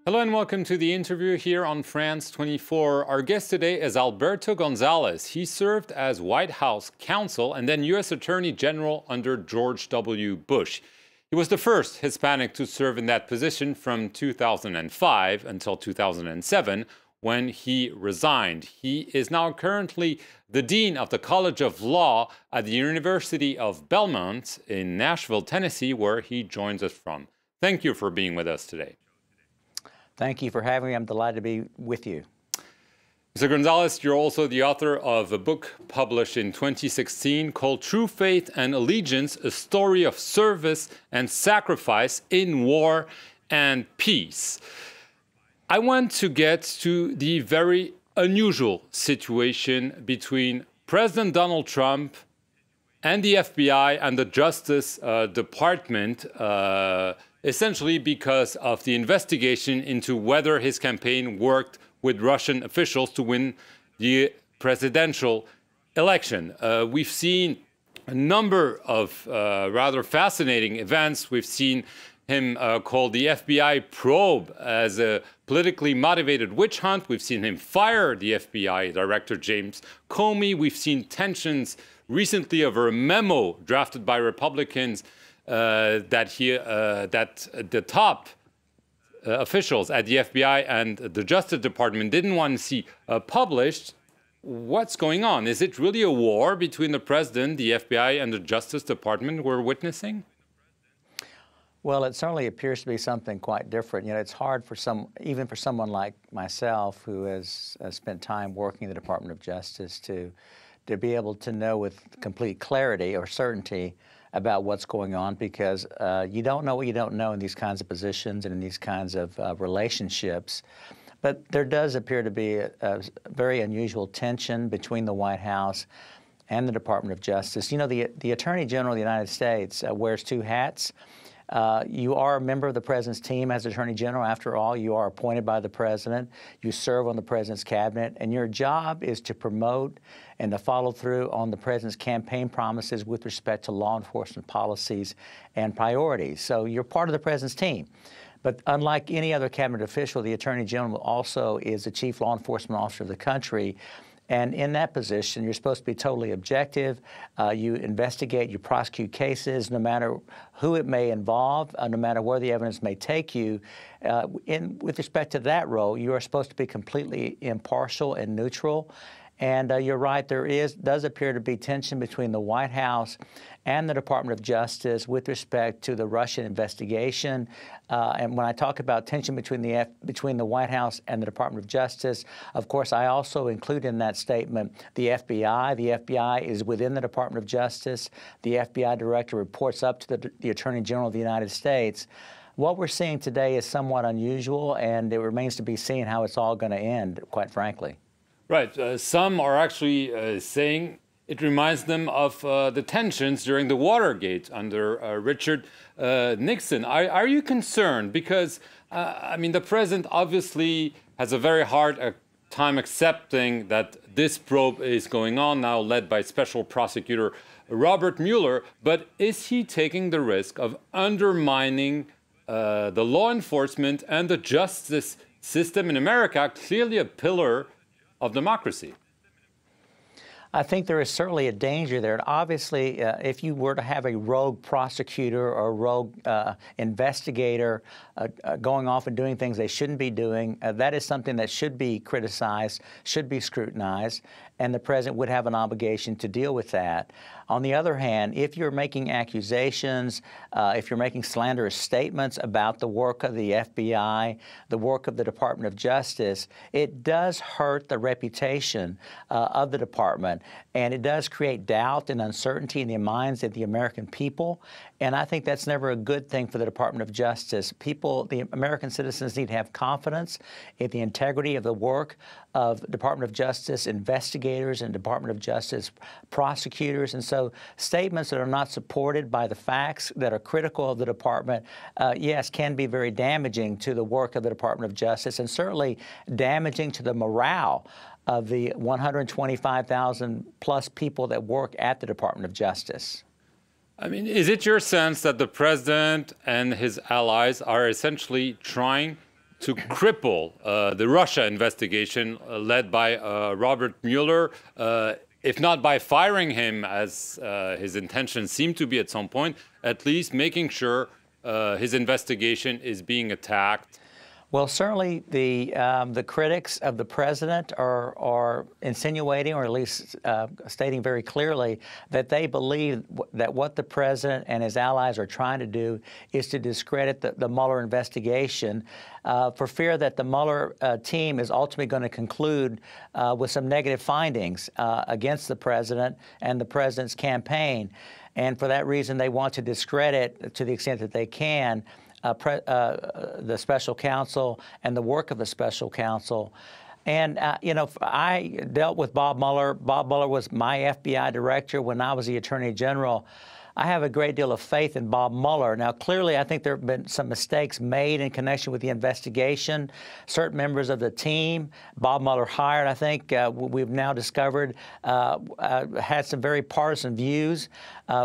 Hello and welcome to the interview here on France 24. Our guest today is Alberto Gonzales. He served as White House counsel and then U.S. Attorney General under George W. Bush. He was the first Hispanic to serve in that position from 2005 until 2007, when he resigned. He is now currently the Dean of the College of Law at the University of Belmont in Nashville, Tennessee, where he joins us from. Thank you for being with us today. Thank you for having me. I'm delighted to be with you. Mr. Gonzales, you're also the author of a book published in 2016 called True Faith and Allegiance, A Story of Service and Sacrifice in War and Peace. I want to get to the very unusual situation between President Donald Trump and the FBI and the Justice Department, essentially because of the investigation into whether his campaign worked with Russian officials to win the presidential election. We've seen a number of rather fascinating events. We've seen him call the FBI probe as a politically motivated witch hunt. We've seen him fire the FBI Director James Comey. We've seen tensions recently over a memo drafted by Republicans that the top officials at the FBI and the Justice Department didn't want to see published. What's going on? Is it really a war between the president, the FBI, and the Justice Department we're witnessing? Well, it certainly appears to be something quite different. You know, it's hard for even for someone like myself who has spent time working in the Department of Justice to be able to know with complete clarity or certainty about what's going on, because you don't know what you don't know in these kinds of positions and in these kinds of relationships. But there does appear to be a very unusual tension between the White House and the Department of Justice. You know, the Attorney General of the United States wears two hats. You are a member of the President's team as Attorney General. After all, you are appointed by the President. You serve on the President's cabinet, and your job is to promote and to follow through on the President's campaign promises with respect to law enforcement policies and priorities. So you're part of the President's team. But unlike any other cabinet official, the Attorney General also is the chief law enforcement officer of the country. And in that position, you're supposed to be totally objective. You investigate, you prosecute cases, no matter who it may involve, no matter where the evidence may take you. With respect to that role, you are supposed to be completely impartial and neutral. And you're right, there does appear to be tension between the White House and the Department of Justice with respect to the Russian investigation. And when I talk about tension between the White House and the Department of Justice, of course, I also include in that statement the FBI. The FBI is within the Department of Justice. The FBI director reports up to the Attorney General of the United States. What we're seeing today is somewhat unusual, and it remains to be seen how it's all going to end, quite frankly. Right. Some are actually saying it reminds them of the tensions during the Watergate under Richard Nixon. Are you concerned? Because, I mean, the president obviously has a very hard time accepting that this probe is going on now, led by Special Prosecutor Robert Mueller. But is he taking the risk of undermining the law enforcement and the justice system in America, clearly a pillar of democracy? I think there is certainly a danger there. And obviously, if you were to have a rogue prosecutor or a rogue investigator going off and doing things they shouldn't be doing, that is something that should be criticized, should be scrutinized, and the president would have an obligation to deal with that. On the other hand, if you're making accusations, if you're making slanderous statements about the work of the FBI, the work of the Department of Justice, it does hurt the reputation of the department, and it does create doubt and uncertainty in the minds of the American people. And I think that's never a good thing for the Department of Justice. People, the American citizens, need to have confidence in the integrity of the work of Department of Justice investigators and Department of Justice prosecutors. And so statements that are not supported by the facts, that are critical of the department, yes, can be very damaging to the work of the Department of Justice, and certainly damaging to the morale of the 125,000 plus people that work at the Department of Justice. I mean, is it your sense that the president and his allies are essentially trying to cripple the Russia investigation led by Robert Mueller, if not by firing him, as his intention seemed to be at some point, at least making sure his investigation is being attacked? Well, certainly the critics of the president are insinuating, or at least stating very clearly, that they believe that what the president and his allies are trying to do is to discredit the Mueller investigation for fear that the Mueller team is ultimately going to conclude with some negative findings against the president and the president's campaign. And for that reason, they want to discredit, to the extent that they can, the special counsel and the work of the special counsel. And, you know, I dealt with Bob Mueller. Bob Mueller was my FBI director when I was the Attorney General. I have a great deal of faith in Bob Mueller. Now, clearly, I think there have been some mistakes made in connection with the investigation. Certain members of the team Bob Mueller hired, I think, we've now discovered, had some very partisan views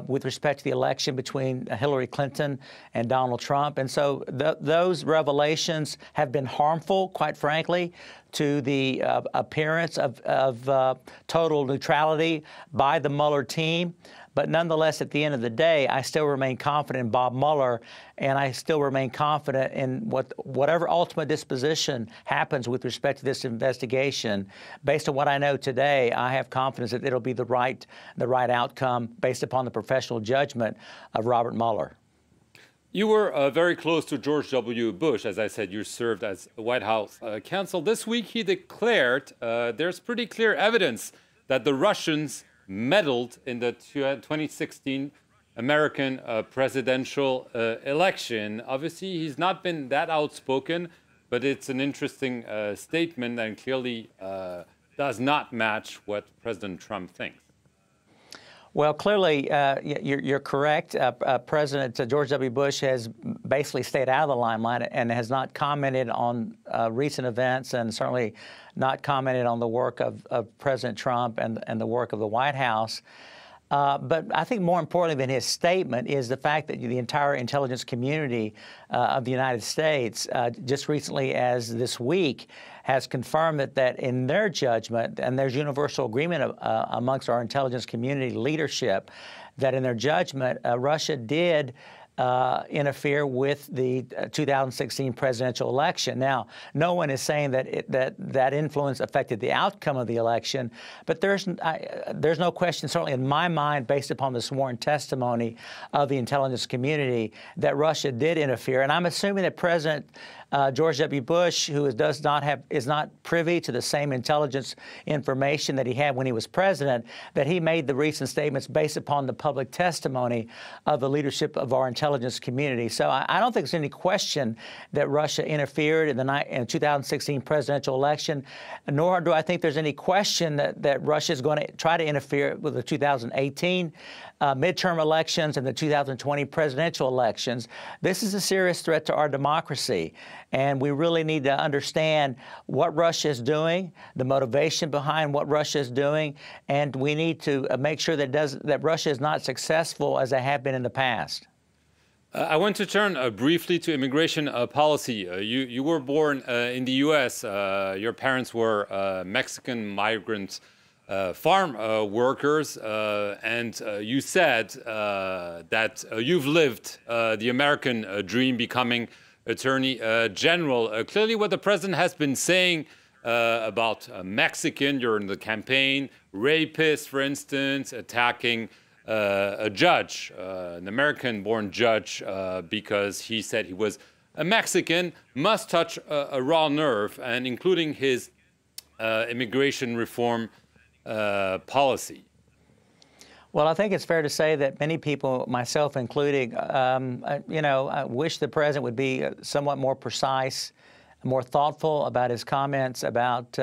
with respect to the election between Hillary Clinton and Donald Trump. And so those revelations have been harmful, quite frankly, to the appearance of total neutrality by the Mueller team. But nonetheless, at the end of the day, I still remain confident in Bob Mueller, and I still remain confident in whatever ultimate disposition happens with respect to this investigation. Based on what I know today, I have confidence that it'll be the right outcome based upon the professional judgment of Robert Mueller. You were very close to George W. Bush. As I said, you served as White House counsel. This week, he declared there's pretty clear evidence that the Russians meddled in the 2016 American presidential election. Obviously, he's not been that outspoken, but it's an interesting statement and clearly does not match what President Trump thinks. Well, clearly, you're correct. President George W. Bush has basically stayed out of the limelight and has not commented on recent events, and certainly not commented on the work of President Trump and the work of the White House. But I think more importantly than his statement is the fact that the entire intelligence community of the United States, just recently as this week, has confirmed that in their judgment, and there's universal agreement amongst our intelligence community leadership, that in their judgment, Russia did interfere with the 2016 presidential election. Now, no one is saying that that influence affected the outcome of the election, but there's no question, certainly in my mind, based upon the sworn testimony of the intelligence community, that Russia did interfere. And I'm assuming that President George W. Bush, who is not privy to the same intelligence information that he had when he was president, that he made the recent statements based upon the public testimony of the leadership of our intelligence community. So I don't think there's any question that Russia interfered in the 2016 presidential election, nor do I think there's any question that Russia is going to try to interfere with the 2018 midterm elections and the 2020 presidential elections. This is a serious threat to our democracy, and we really need to understand what Russia is doing, the motivation behind what Russia is doing, and we need to make sure that Russia is not successful as they have been in the past. I want to turn briefly to immigration policy. You were born in the U.S. Your parents were Mexican migrants. Farm workers, and you said that you've lived the American dream, becoming Attorney General. Clearly, what the president has been saying about Mexican during the campaign, rapists, for instance, attacking a judge, an American-born judge, because he said he was a Mexican, must touch a raw nerve, and including his immigration reform policy. Well, I think it's fair to say that many people, myself including, I wish the president would be somewhat more precise, more thoughtful about his comments about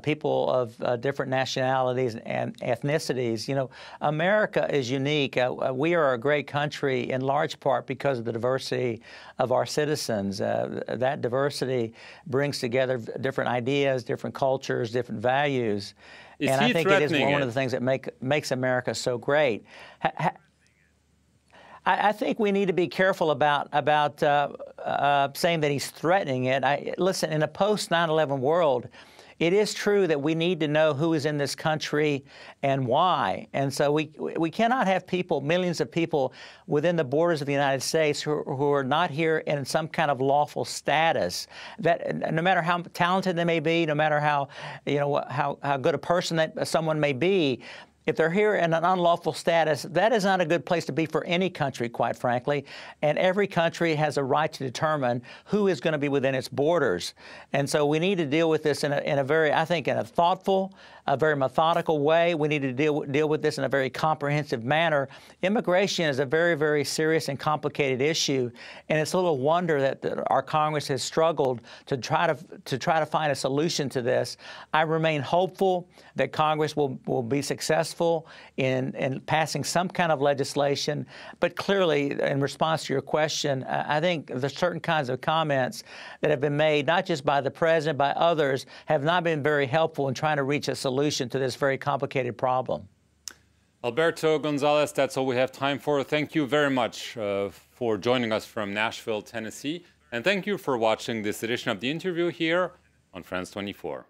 people of different nationalities and ethnicities. You know, America is unique. We are a great country in large part because of the diversity of our citizens. That diversity brings together different ideas, different cultures, different values. And I think it is one of the things that makes America so great. I think we need to be careful about saying that he's threatening it. Listen, in a post 9/11 world, it is true that we need to know who is in this country and why. And so we cannot have people, millions of people within the borders of the United States who are not here in some kind of lawful status. That no matter how talented they may be, no matter how good a person that someone may be, if they're here in an unlawful status, that is not a good place to be for any country, quite frankly. And every country has a right to determine who is going to be within its borders. And so we need to deal with this in a very, I think, in a thoughtful, a very methodical way. We need to deal with this in a very comprehensive manner. Immigration is a very, very serious and complicated issue, and it's a little wonder that our Congress has struggled to try to find a solution to this. I remain hopeful that Congress will be successful in passing some kind of legislation. But clearly, in response to your question, I think there's certain kinds of comments that have been made, not just by the President, by others, have not been very helpful in trying to reach a solution to this very complicated problem. Alberto Gonzales, that's all we have time for. Thank you very much for joining us from Nashville, Tennessee. And thank you for watching this edition of The Interview here on France 24.